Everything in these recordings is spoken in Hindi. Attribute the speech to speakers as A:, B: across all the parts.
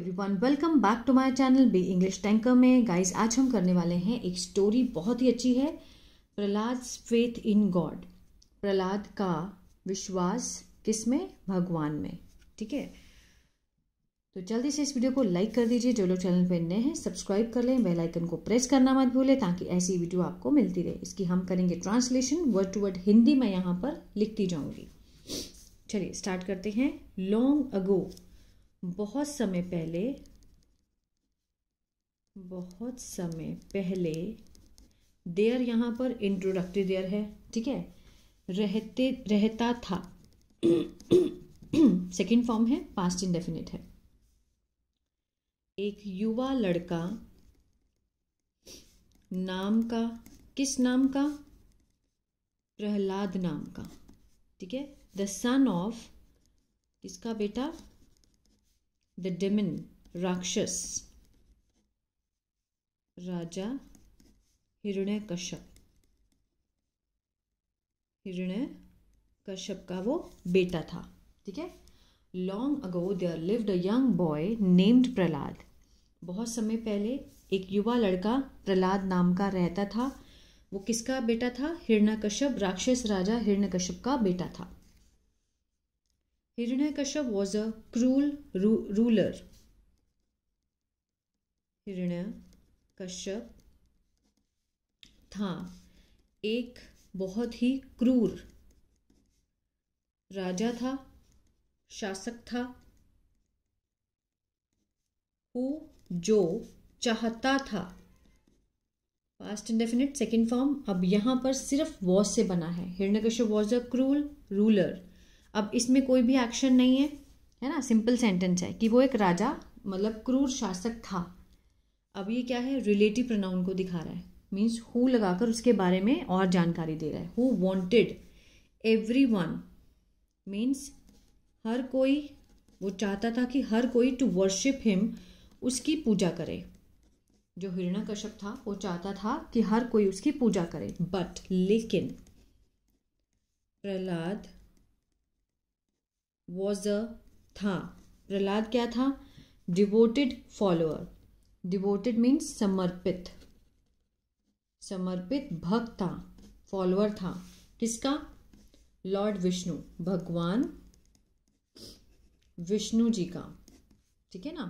A: Everyone, welcome back to my channel be English tanker में। गाइस, आज हम करने वाले हैं एक स्टोरी, बहुत ही अच्छी है। Prahlad faith in God, Prahlad का विश्वास किसमें? भगवान में। ठीक है, तो जल्दी से इस वीडियो को लाइक कर दीजिए। जो लोग चैनल पे नए हैं सब्सक्राइब कर लें, बेल आइकन को प्रेस करना मत भूलें ताकि ऐसी वीडियो आपको मिलती रहे। इसकी हम करेंगे translation, word to word Hindi मैं यहाँ पर लिखती जाऊँगी। चलिए स्टार्ट करते हैं। लॉन्ग अगो, बहुत समय पहले, देयर यहाँ पर इंट्रोडक्टरी देयर है। ठीक है, रहता था सेकंड फॉर्म है, पास्ट इंडेफिनिट है। एक युवा लड़का, नाम का, किस नाम का? प्रहलाद नाम का। ठीक है, द सन ऑफ, किसका बेटा? द डेमन, राक्षस, राजा हिरण्यकश्यप का वो बेटा था। ठीक है, long ago there lived a young boy named Prahlad, बहुत समय पहले एक युवा लड़का प्रहलाद नाम का रहता था। वो किसका बेटा था? हिरण्यकश्यप, राक्षस राजा हिरण्यकश्यप का बेटा था। Hiranyakashyap was a cruel ruler. Hiranyakashyap था एक बहुत ही क्रूर राजा था, शासक था। who, जो चाहता था, पास्ट इंडेफिनिट सेकेंड फॉर्म। अब यहाँ पर सिर्फ वॉज से बना है। हिरण्यकश्यप वॉज अ क्रूर रूलर। अब इसमें कोई भी एक्शन नहीं है, है ना, सिंपल सेंटेंस है कि वो एक राजा मतलब क्रूर शासक था। अब ये क्या है? रिलेटिव प्रोनाउन को दिखा रहा है, मीन्स हु लगाकर उसके बारे में और जानकारी दे रहा है। हु वांटेड एवरीवन, मीन्स हर कोई, वो चाहता था कि हर कोई टू वर्शिप हिम, उसकी पूजा करे। जो हिरण्यकश्यप था वो चाहता था कि हर कोई उसकी पूजा करे। बट लेकिन प्रहलाद was a, था, प्रहलाद क्या था? Devoted follower. डिवोटेड मीन्स समर्पित, भक्त था, फॉलोअर था। किसका? लॉर्ड विष्णु, भगवान विष्णु जी का। ठीक है ना,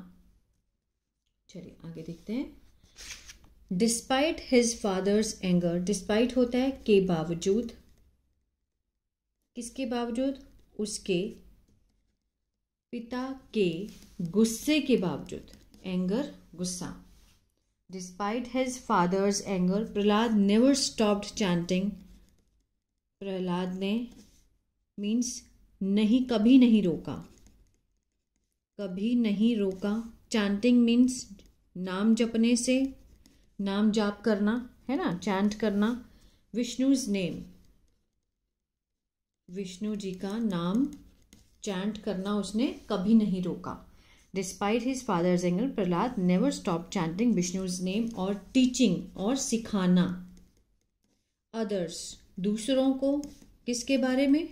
A: चलिए आगे देखते हैं। Despite his father's anger, despite होता है के बावजूद, किसके बावजूद? उसके पिता के गुस्से के बावजूद। एंगर, गुस्सा। Despite his father's anger, Prahlad never stopped chanting. Prahlad ने, मीन्स नहीं, कभी नहीं रोका, कभी नहीं रोका। चैंटिंग मीन्स नाम जपने से, नाम जाप करना, है ना, चैंट करना। विष्णुज नेम, विष्णु जी का नाम चैंट करना उसने कभी नहीं रोका। Despite his father's anger, Prahlad never stop chanting Vishnu's name. और टीचिंग, और सिखाना। अदर्स, दूसरों को, किसके बारे में?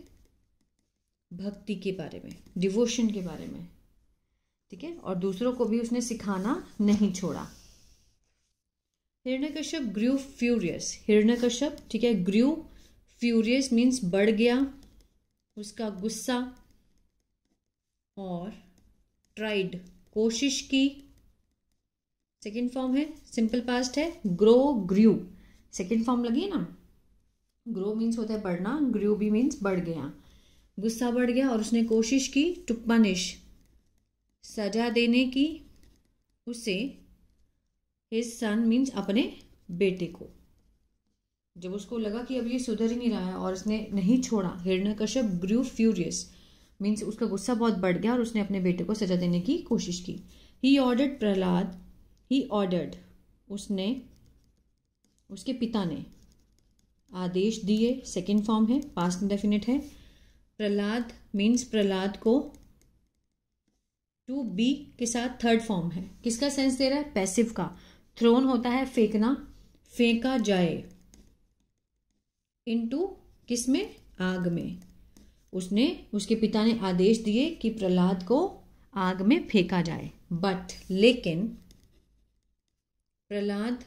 A: भक्ति के बारे में, डिवोशन के बारे में। ठीक है, और दूसरों को भी उसने सिखाना नहीं छोड़ा। हिरण्यकश्यप ग्रू फ्यूरियस, हिरण्यकश्यप, ठीक है, ग्रू फ्यूरियस मीन्स बढ़ गया उसका गुस्सा। और ट्राइड, कोशिश की, सेकेंड फॉर्म है, सिंपल पास्ट है। ग्रो, ग्रू, सेकेंड फॉर्म लगी है ना। ग्रो मीन्स होता है बढ़ना, ग्रू भी मीन्स बढ़ गया, गुस्सा बढ़ गया। और उसने कोशिश की टू पनिश, सजा देने की उसे, हिज सन मीन्स अपने बेटे को। जब उसको लगा कि अब ये सुधर ही नहीं रहा है और उसने नहीं छोड़ा, हिरण्यकश्यप ग्रू फ्यूरियस मीन्स उसका गुस्सा बहुत बढ़ गया और उसने अपने बेटे को सजा देने की कोशिश की। He ordered Prahlad, he ordered, उसने, उसके पिता ने आदेश दिए, सेकेंड फॉर्म है, पास्ट इंडेफिनिट है। प्रहलाद मीन्स प्रहलाद को, टू बी के साथ थर्ड फॉर्म है। किसका सेंस दे रहा है? पैसिव का। थ्रोन होता है फेंकना, फेंका जाए। इनटू, किसमें? आग में। उसने, उसके पिता ने आदेश दिए कि प्रहलाद को आग में फेंका जाए। बट लेकिन Prahlad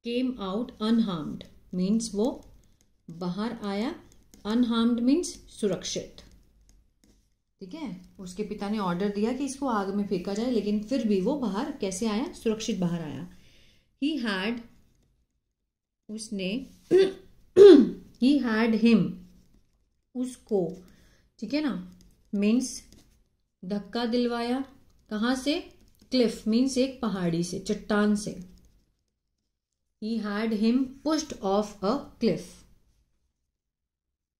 A: came out unharmed means वो बाहर आया, अनहार्म्ड मीन्स सुरक्षित। ठीक है, उसके पिता ने ऑर्डर दिया कि इसको आग में फेंका जाए, लेकिन फिर भी वो बाहर कैसे आया, सुरक्षित बाहर आया। ही हैड, उसने ही हैड हिम, उसको, ठीक है ना, मीन्स धक्का दिलवाया, कहाँ से, क्लिफ मीन्स एक पहाड़ी से, चट्टान से। He had him pushed of a cliff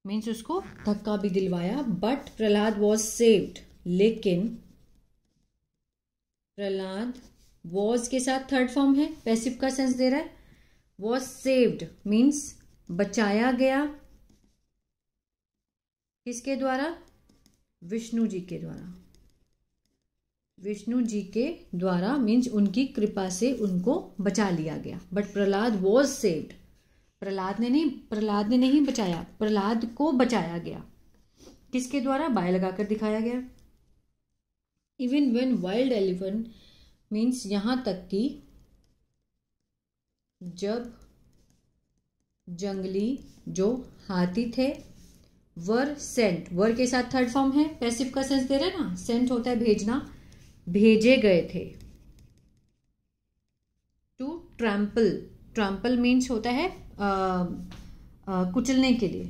A: means उसको धक्का भी दिलवाया। बट प्रहलाद वॉज सेव्ड, लेकिन प्रहलाद वॉज के साथ थर्ड फॉर्म है, पैसिव का सेंस दे रहा है। वॉज सेव्ड मीन्स बचाया गया, किसके द्वारा, विष्णु जी के द्वारा। विष्णु जी के द्वारा मीन्स उनकी कृपा से उनको बचा लिया गया। But Prahlad was saved, Prahlad ने नहीं बचाया, प्रहलाद को बचाया गया, किसके द्वारा, बाय लगाकर दिखाया गया। Even when wild elephant means यहां तक कि जब जंगली जो हाथी थे, वर सेंट, वर के साथ थर्ड फॉर्म है, पैसिव का सेंस दे रहे हैं ना, सेंट होता है भेजना, भेजे गए थे। टू ट्रैम्पल, ट्रैम्पल मीन्स होता है कुचलने के लिए,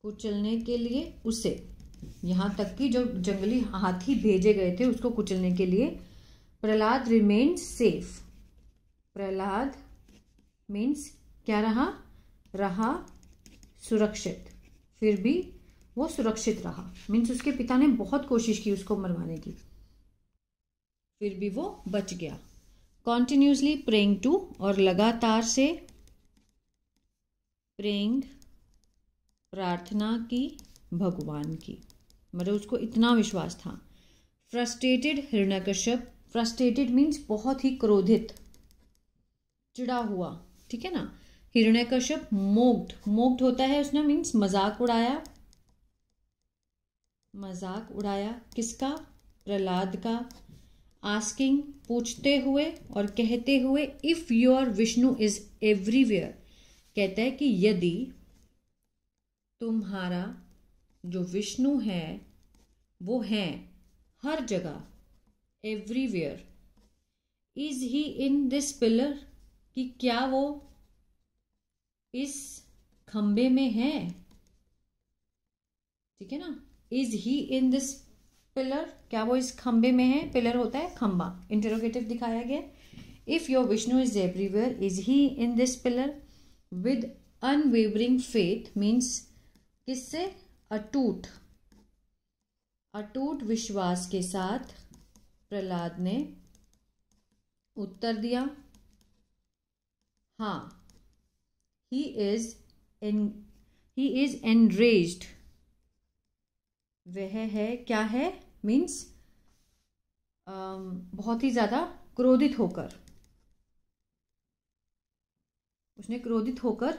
A: कुचलने के लिए उसे, यहां तक कि जो जंगली हाथी भेजे गए थे उसको कुचलने के लिए। Prahlad remained safe, Prahlad means क्या रहा सुरक्षित, फिर भी वो सुरक्षित रहा, मीन्स उसके पिता ने बहुत कोशिश की उसको मरवाने की, फिर भी वो बच गया। कॉन्टिन्यूसली प्रेइंग टू, और लगातार से, प्रेइंग प्रार्थना की भगवान की, मतलब उसको इतना विश्वास था। फ्रस्ट्रेटेड हिरण्यकश्यप, फ्रस्ट्रेटेड मीन्स बहुत ही क्रोधित, चिड़ा हुआ, ठीक है ना। हिरण्यकश्यप मोक्ड, मोक्ड होता है उसने मीन्स मजाक उड़ाया, मजाक उड़ाया किसका, प्रहलाद का। आस्किंग पूछते हुए और कहते हुए, if your Vishnu is everywhere, कहता है कि यदि तुम्हारा जो विष्णु है वो है हर जगह, everywhere. Is he in this pillar, कि क्या वो इस खंबे में है, ठीक है ना। Is he in this pillar, क्या वो इस खंबे में है, पिलर होता है खंबा, इंटरोगेटिव दिखाया गया। If your Vishnu is everywhere, is he in this pillar, with unwavering faith means किससे, अटूट, अटूट विश्वास के साथ प्रहलाद ने उत्तर दिया, हाँ। ही इज एनरेज्ड, वह है, क्या है, मीन्स बहुत ही ज्यादा क्रोधित होकर, उसने क्रोधित होकर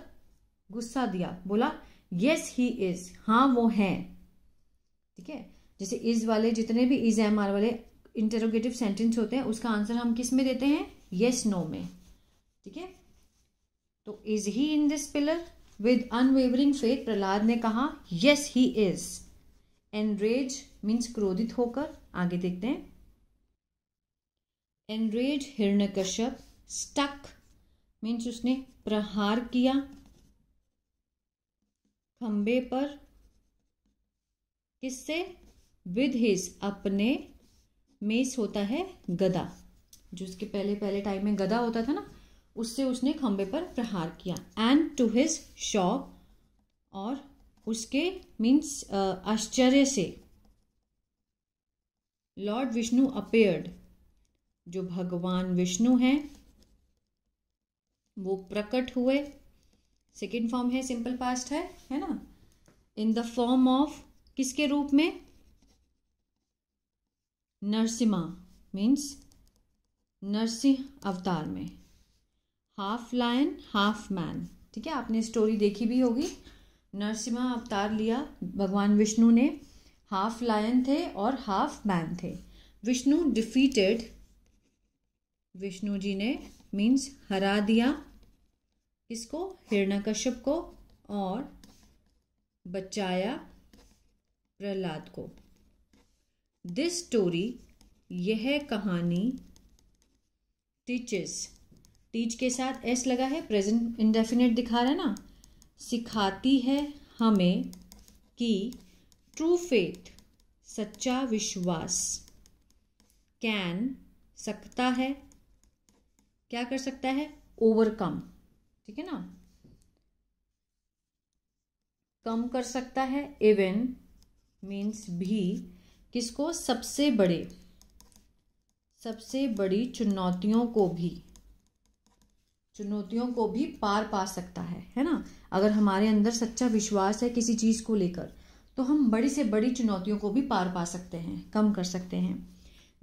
A: गुस्सा दिया, बोला यस ही इज, हाँ वो है, ठीक है। जैसे इज वाले जितने भी इज एम आर वाले इंटरोगेटिव सेंटेंस होते हैं उसका आंसर हम किस में देते हैं, यस नो में, ठीक है। तो is he in this pillar, with unwavering faith Prahlad ने कहा yes he is. Enrage means क्रोधित होकर, आगे देखते हैं। एनरेज हिरण्यकश्यप, स्टक मीन्स उसने प्रहार किया खंबे पर, किससे, विद हिज, अपने, मेस होता है गदा, जो उसके पहले टाइम में गदा होता था ना, उससे उसने खंबे पर प्रहार किया। एंड टू हिज शॉक, और उसके मीन्स आश्चर्य से, लॉर्ड विष्णु अपेयर्ड, जो भगवान विष्णु हैं वो प्रकट हुए। सेकेंड फॉर्म है, सिंपल पास्ट है ना, इन द फॉर्म ऑफ, किसके रूप में, नरसिम्हा मीन्स नरसिंह अवतार में, हाफ लायन हाफ मैन, ठीक है, आपने स्टोरी देखी भी होगी। नरसिम्हा अवतार लिया भगवान विष्णु ने, हाफ लायन थे और हाफ मैन थे। विष्णु डिफीटेड, विष्णु जी ने मीन्स हरा दिया किसको, हिरण्यकश्यप को, और बचाया प्रहलाद को। दिस स्टोरी, यह कहानी, टीचेस, टीच के साथ एस लगा है, प्रेजेंट इंडेफिनिट दिखा रहा है ना, सिखाती है हमें कि ट्रू फेथ, सच्चा विश्वास, कैन, सकता है, क्या कर सकता है, ओवरकम, ठीक है ना, कम कर सकता है, इवन मीन्स भी, किसको, सबसे बड़ी चुनौतियों को भी पार पा सकता है ना। अगर हमारे अंदर सच्चा विश्वास है किसी चीज को लेकर तो हम बड़ी से बड़ी चुनौतियों को भी पार पा सकते हैं, कम कर सकते हैं।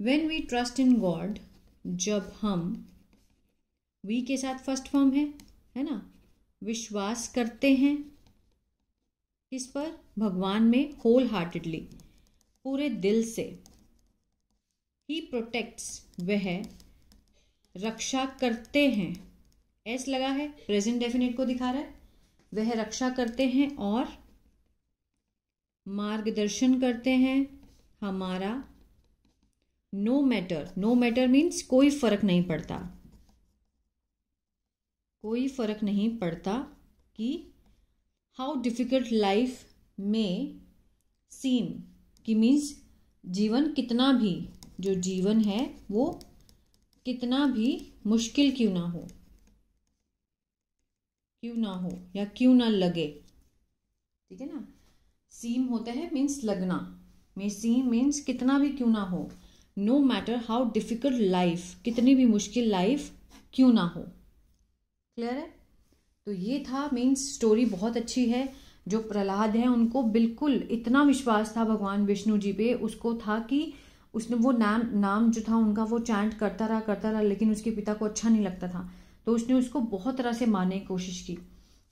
A: When we trust in God, जब हम, वी के साथ फर्स्ट फॉर्म है ना, विश्वास करते हैं किस पर, भगवान में, होल हार्टेडली, पूरे दिल से। ही प्रोटेक्ट्स, वह रक्षा करते हैं, एस लगा है, प्रेजेंट डेफिनेट को दिखा रहा है, वह रक्षा करते हैं और मार्गदर्शन करते हैं हमारा। नो मैटर मीन्स कोई फर्क नहीं पड़ता कि हाउ डिफिकल्ट लाइफ में सीम, कि मीन्स जीवन कितना भी, जो जीवन है वो कितना भी मुश्किल क्यों ना हो या क्यों ना लगे, ठीक है ना। सीम होता है मीन्स लगना, में सीम मीन्स कितना भी क्यों ना हो। No matter how difficult life, कितनी भी मुश्किल लाइफ क्यों ना हो। क्लियर है। तो ये था मीन्स स्टोरी बहुत अच्छी है। जो प्रहलाद है उनको बिल्कुल इतना विश्वास था भगवान विष्णु जी पे, उसको था कि उसने वो नाम जो था उनका वो चैंट करता रहा, लेकिन उसके पिता को अच्छा नहीं लगता था, तो उसने उसको बहुत तरह से मारने की कोशिश की,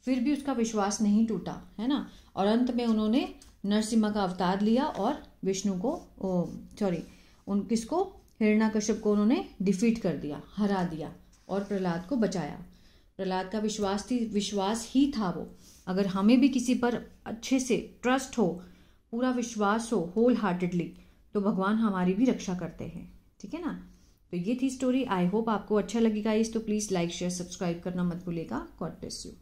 A: फिर भी उसका विश्वास नहीं टूटा, है ना। और अंत में उन्होंने नरसिम्हा का अवतार लिया और विष्णु को किसको, हिरण्यकश्यप को उन्होंने डिफीट कर दिया, हरा दिया और प्रहलाद को बचाया। प्रहलाद का विश्वास ही था वो। अगर हमें भी किसी पर अच्छे से ट्रस्ट हो, पूरा विश्वास हो, होल हार्टेडली, तो भगवान हमारी भी रक्षा करते हैं, ठीक है ना। तो ये थी स्टोरी। आई होप आपको अच्छा लगेगा इस, तो प्लीज़ लाइक शेयर सब्सक्राइब करना मत भूलिएगा। God bless you.